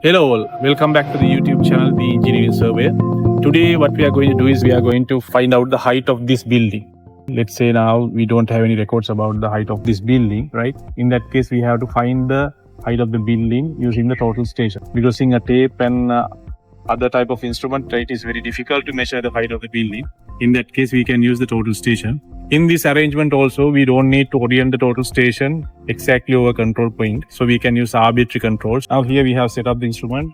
Hello all, welcome back to the YouTube channel, The Engineering Surveyor. Today what we are going to do is we are going to find out the height of this building. Let's say now we don't have any records about the height of this building, right? In that case, we have to find the height of the building using the total station. Because using a tape and other type of instrument, it is very difficult to measure the height of the building. In that case, we can use the total station. In this arrangement also, we don't need to orient the total station exactly over control point. So we can use arbitrary controls. Now here we have set up the instrument.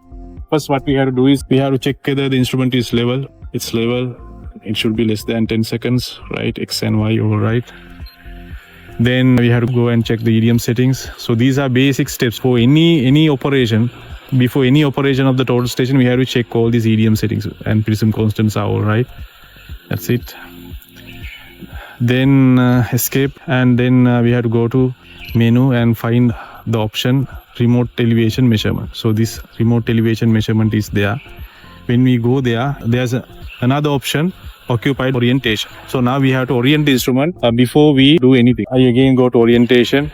First what we have to do is we have to check whether the instrument is level. It's level. It should be less than 10 seconds, right? X and Y over right. Then we have to go and check the EDM settings. So these are basic steps for any operation. Before any operation of the total station, we have to check all these EDM settings and prism constants are all right. That's it. Then escape, and then we have to go to menu and find the option remote elevation measurement. So this remote elevation measurement is there. When we go there, there's another option, occupied orientation. So now we have to orient the instrument before we do anything. I again go to orientation.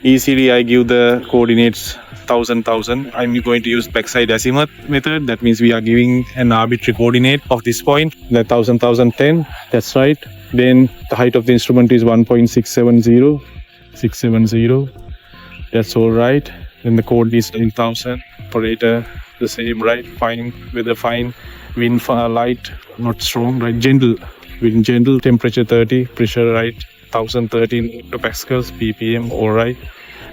Easily I give the coordinates 1000. I'm going to use backside azimuth method. That means we are giving an arbitrary coordinate of this point, the 1010. That's right. Then the height of the instrument is 1.670. That's all right. Then the code is 1000. Operator the same, right? Fine with the fine wind light, not strong, right? Gentle wind, gentle. Temperature 30, pressure right, 1013 hectopascals, ppm, all right.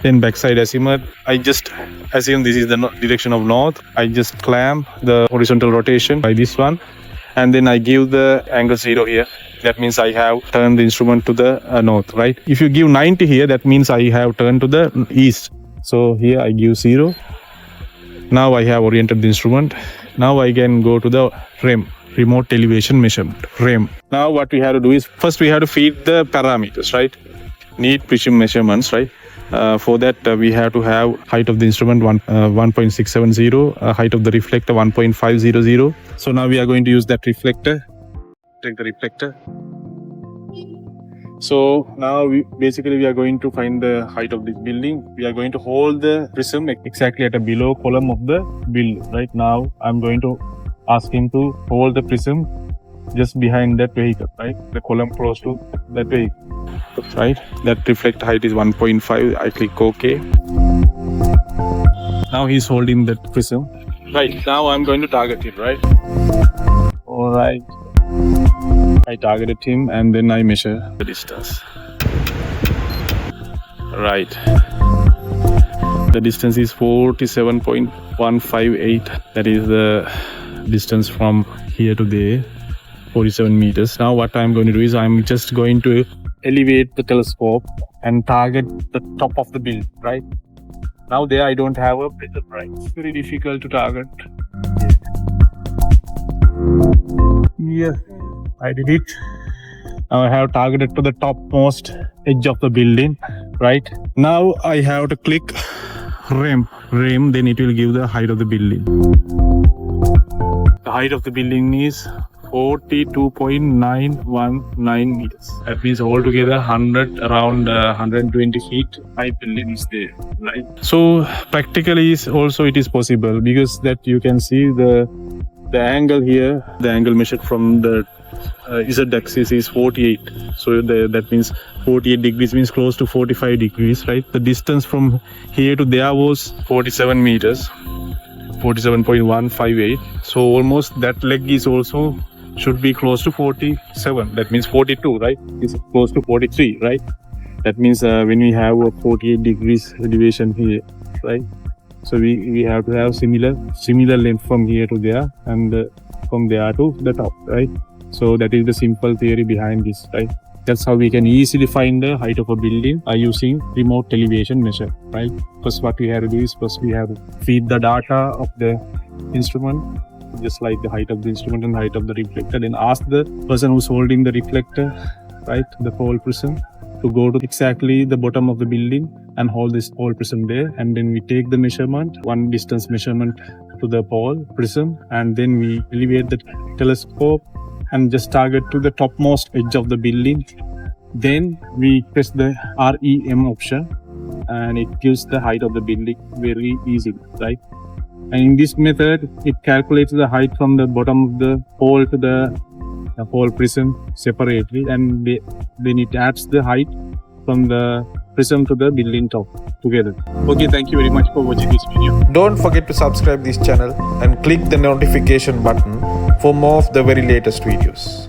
Then backside azimuth, I just assume this is the direction of north. I just clamp the horizontal rotation by this one, and then I give the angle 0 here. That means I have turned the instrument to the north, right? If you give 90 here, that means I have turned to the east. So here I give 0. Now I have oriented the instrument. Now I can go to the REM, remote elevation measurement, REM. Now what we have to do is, first we have to feed the parameters, right? Need prism measurements, right? For that we have to have height of the instrument 1.670, height of the reflector 1.500. So now we are going to use that reflector. Take the reflector. So now we are going to find the height of this building. We are going to hold the prism exactly at a below column of the building. Right now I'm going to ask him to hold the prism just behind that vehicle, right? The column close to that vehicle, right? That reflect height is 1.5. I click OK. Now he's holding that prism. Right, now I'm going to target it, right? All right. I targeted him and then I measure the distance. Right. The distance is 47.158. That is the distance from here to there, 47 meters. Now what I'm going to do is I'm just going to elevate the telescope and target the top of the building, right? Now there I don't have a prism, right? It's very difficult to target. Yeah, I did it. Now I have targeted to the topmost edge of the building, right? Now I have to click REM, then it will give the height of the building. The height of the building is 42.919 meters. That means altogether around 120 feet high building is there, right? So practically it is possible, because that you can see the angle here, the angle measured from the z-axis is 48. So that means 48 degrees means close to 45 degrees, right? The distance from here to there was 47 meters, 47.158. So almost that leg is also should be close to 47. That means 42, right? It's close to 43, right? That means when we have a 48 degrees elevation here, right? So we have to have similar length from here to there and from there to the top, right? So that is the simple theory behind this, right? That's how we can easily find the height of a building using remote elevation measure, right? First what we have to do is we have to feed the data of the instrument, just like the height of the instrument and height of the reflector. Then ask the person who's holding the reflector, right, the whole prism, to go to exactly the bottom of the building and hold this whole prism there. And then we take the measurement, one distance measurement to the pole prism, and then we elevate the telescope and just target to the topmost edge of the building. Then we press the REM option and it gives the height of the building very easily, right? And in this method, it calculates the height from the bottom of the hole to the whole prism separately, and then it adds the height from the prism to the building top together. Okay, thank you very much for watching this video. Don't forget to subscribe this channel and click the notification button for more of the very latest videos.